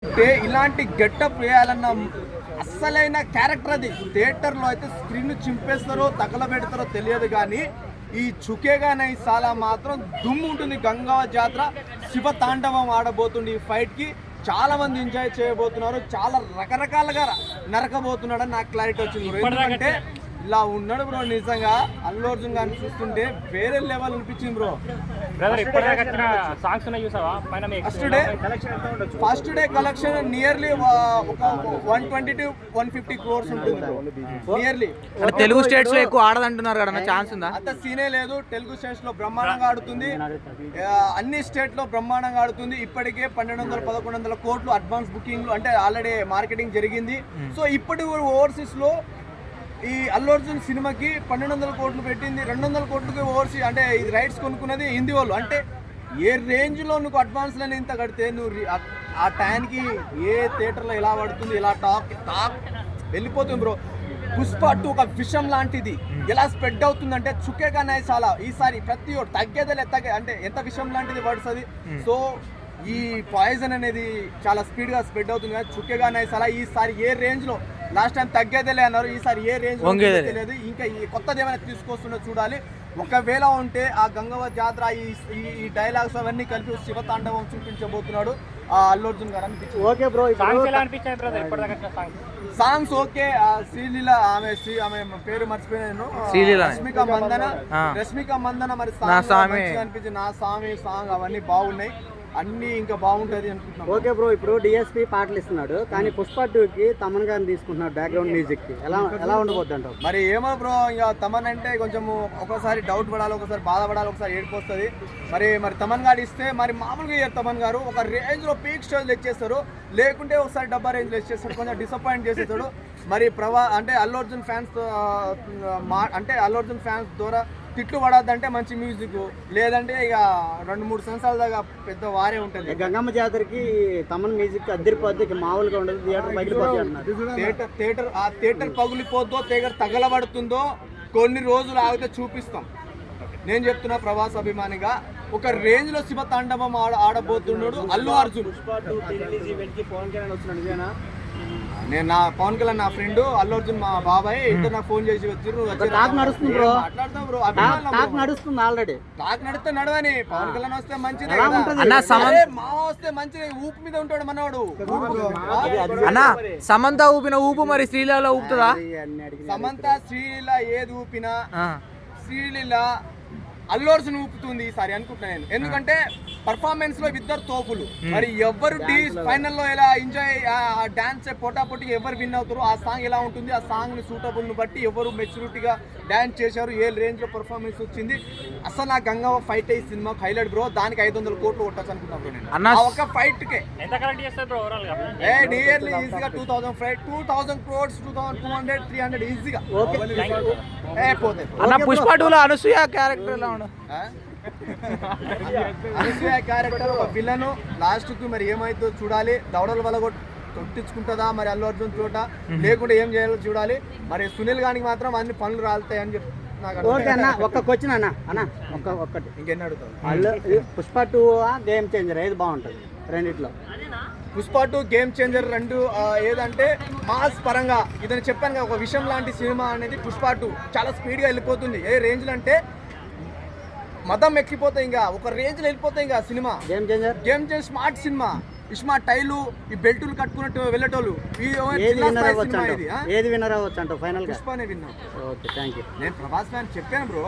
అంటే ఇలాంటి getup వేయాలన్న అస్సలైన character అది. థియేటర్లో అయితే స్క్రీన్ చింపేస్తారో తగలబెడతారో తెలియదు, కానీ ఈ చుకేగానే సాలా మాత్రం దుమ్ము ఉంటుంది. గంగా జాతర శివ తాండవం ఆడబోతుంది. ఈ ఫైట్కి చాలా మంది ఎంజాయ్ చేయబోతున్నారు. చాలా రకరకాలుగా నరకబోతున్నాడని నాకు క్లారిటీ వచ్చింది. ఎందుకంటే ఇలా ఉన్నాడు బ్రో, నిజంగా అల్లు అర్జున్ గారిని చూస్తుంటే వేరే లెవెల్ అనిపించింది bro. First day collection nearly ఒక 120 to 150 crores ఉంటుంది నియర్లీ. తెలుగు స్టేట్స్ లో ఎక్కువ ఆడదంటున్నారు కదా, ఛాన్స్ ఉందా? అంత సీనే లేదు. తెలుగు స్టేట్స్ లో బ్రహ్మాండంగా ఆడుతుంది, అన్ని స్టేట్ లో బ్రహ్మాండంగా ఆడుతుంది. ఇప్పటికే 1200-1100 కోట్లు అడ్వాన్స్ బుకింగ్ అంటే ఆల్రెడీ మార్కెటింగ్ జరిగింది. సో ఇప్పటి ఓవర్సీస్ లో ఈ అల్లు అర్జున్ సినిమాకి 1200 కోట్లు పెట్టింది. 200 కోట్లకి ఓవర్సీ అంటే ఇది రైట్స్ కొనుక్కున్నది హిందీ వాళ్ళు. అంటే ఏ రేంజ్లో నువ్వు అడ్వాన్స్లని ఇంత కడితే నువ్వు ఆ టైంకి ఏ థియేటర్లో ఎలా పడుతుంది, ఎలా టాక్ వెళ్ళిపోతుంది బ్రో. పుష్ప 2 ఒక విషం లాంటిది ఎలా స్ప్రెడ్ అవుతుందంటే చుక్కేగా నైసాలా ఈసారి ప్రతి ఒక్కటి తగ్గేదే అంటే ఎంత విషం లాంటిది పడుతుంది. సో ఈ పాయిజన్ అనేది చాలా స్పీడ్గా స్ప్రెడ్ అవుతుంది కదా. చుక్కేగా నైసాలా ఈసారి ఏ రేంజ్లో, లాస్ట్ టైం తగ్గేదేలే అన్నారు, ఈసారి ఏ రేంజ్ తెలియదు. ఇంకా ఈ కొత్తది ఏమైనా తీసుకొస్తుందో చూడాలి. ఒకవేళ ఉంటే ఆ గంగవ జాతర ఈ డైలాగ్స్ అవన్నీ కలిపి శివతాండవం చూపించబోతున్నాడు ఆ అల్లు అర్జున్ గారు అనిపించింది. Okay bro, songs okay. Sreeleela ఆమె పేరు మర్చిపోయాను, రష్మిక మందన మరి సాంగ్ అనిపించింది. నా స్వామి సాంగ్ అవన్నీ బాగున్నాయి, అన్ని ఇంకా బాగుంటది అనుకుంటున్నాను. ఓకే బ్రో, ఇప్పుడు డిఎస్పి పాటలు ఇస్తున్నాడు కానీ పుష్ప 2కి తమన్ గారిని తీసుకుంటున్నాడు బ్యాక్గ్రౌండ్ మ్యూజిక్ కి. ఎలా ఉండబోద్ది అంటావు? మరి ఏమో బ్రో, ఇంకా తమన్ అంటే కొంచెం ఒకసారి డౌట్ పడాలి, ఒకసారి బాధపడాలి, ఒకసారి ఏడుపు వస్తుంది. మరి తమన్ గారు ఇస్తే మరి మామూలుగా ఇయ్యారు. తమన్ గారు ఒక రేంజ్ లో పీక్ స్టేజ్ ఇచ్చేస్తారు, లేకుంటే ఒకసారి డబ్బా రేంజ్ లో ఇచ్చేస్తారు, కొంచెం డిసప్పాయింట్ చేసేస్తాడు. మరి అంటే అల్లు అర్జున్ ఫ్యాన్స్ ద్వారా తిట్లు పడద్దంటే మంచి మ్యూజిక్, లేదంటే ఇక 2-3 సంవత్సరాల దాకా పెద్ద వారే ఉంటుంది. గంగమ్మ జాతరకి తమన్ మ్యూజిక్ అద్దరిపోద్ది, మామూలుగా ఉండదు. థియేటర్ పగులిపోద్దో, థియేటర్ తగలబడుతుందో కొన్ని రోజులు ఆగితే చూపిస్తాం. నేను చెప్తున్నా ప్రభాస్ అభిమానిగా, ఒక రేంజ్ లో శివ తాండవం ఆడబోతున్నాడు అల్లు అర్జున్. నేను నా పవన్ కళ్యాణ్ నా ఫ్రెండ్, అల్లు అర్జున్ మా బాబాయ్, ఇద్దరు నాకు ఫోన్ చేసి వచ్చారు. మాట్లాడతాం బ్రో, నడుస్తుంది ఆల్రెడీ. టాక్ నడిస్తే నడవని, పవన్ కళ్యాణ్ వస్తే మంచిది, మావ వస్తే మంచిది. ఊపు మీద ఉంటాడు మనవాడు. అన్నా సమంత ఊపిన ఊపు మరి శ్రీలీల ఊపుతుందా? సమంత శ్రీలీల ఏది ఊపినా శ్రీలీల అల్లు అర్జున్ ఊపుతుంది ఈసారి అనుకుంటున్నా నేను. ఎందుకంటే పర్ఫార్మెన్స్ లో ఇద్దరు తోపులు. మరి ఎవరు ఫైనల్ లో ఎలా ఎంజాయ్ డాన్స్ పోటాపోటీ ఎవరు విన్ అవుతారు, ఆ సాంగ్ ఎలా ఉంటుంది, ఆ సాంగ్ ని సూటబుల్ ని బట్టి ఎవరు మెచ్యూరిటీగా డాన్స్ చేశారు, ఏ రేంజ్ లో పర్ఫార్మెన్స్ వచ్చింది. అసలు నా గంగవ్వ ఫైట్ అయ్యి సినిమాకి హైలైట్ బ్రో. దానికి 500 కోట్లు కొట్టచ్చు అనుకుంటున్నాను నేను ఒక ఫైట్ కే. నియర్లీ ఈజీగా 2000 crores, 2200, 300 ఈజీగా. పుష్ప 2లో అనసూయ క్యారెక్టర్ ఎలా ఉండదు? అనసూయ క్యారెక్టర్ ఒక విలన్, లాస్ట్ కు మరి ఏమైతుందో చూడాలి. దవడల వల్ల కొట్టించుకుంటుందా మరి అల్లు అర్జున్ చోట, లేకుంటే ఏం చేయాలో చూడాలి. మరి సునీల్ గానికి మాత్రం అన్ని పనులు రాలుతాయని చెప్పి ఒక్క క్వశ్చన్ ఒక్కటి ఇంకెన్ని అడుగుతావు? పుష్ప 2 గేమ్ చేంజర్ ఏది బాగుంటుంది రెండిట్లో? Pushpa 2 game changer. రెండు ఏదంటే మాస్ పరంగా ఇదని చెప్పాను కదా, ఒక విషయం లాంటి సినిమా అనేది పుష్ప 2 చాలా స్పీడ్గా వెళ్ళిపోతుంది. ఏ రేంజ్లో అంటే మతం ఎక్కిపోతాయి, ఇంకా ఒక రేంజ్లో వెళ్ళిపోతాయి ఇంకా cinema. Game Changer smart cinema. ఇస్మా టైలు ఈ బెల్టులు కట్టుకున్నట్టు వెళ్ళేటోళ్ళు. ఏది విన్నర్ అవ్వచ్చు అంటావు ఫైనల్ గా? పుష్పనే విన్నా. Okay, thank you. నేను ప్రభాస్ ఫ్యాన్ చెప్పాను బ్రో.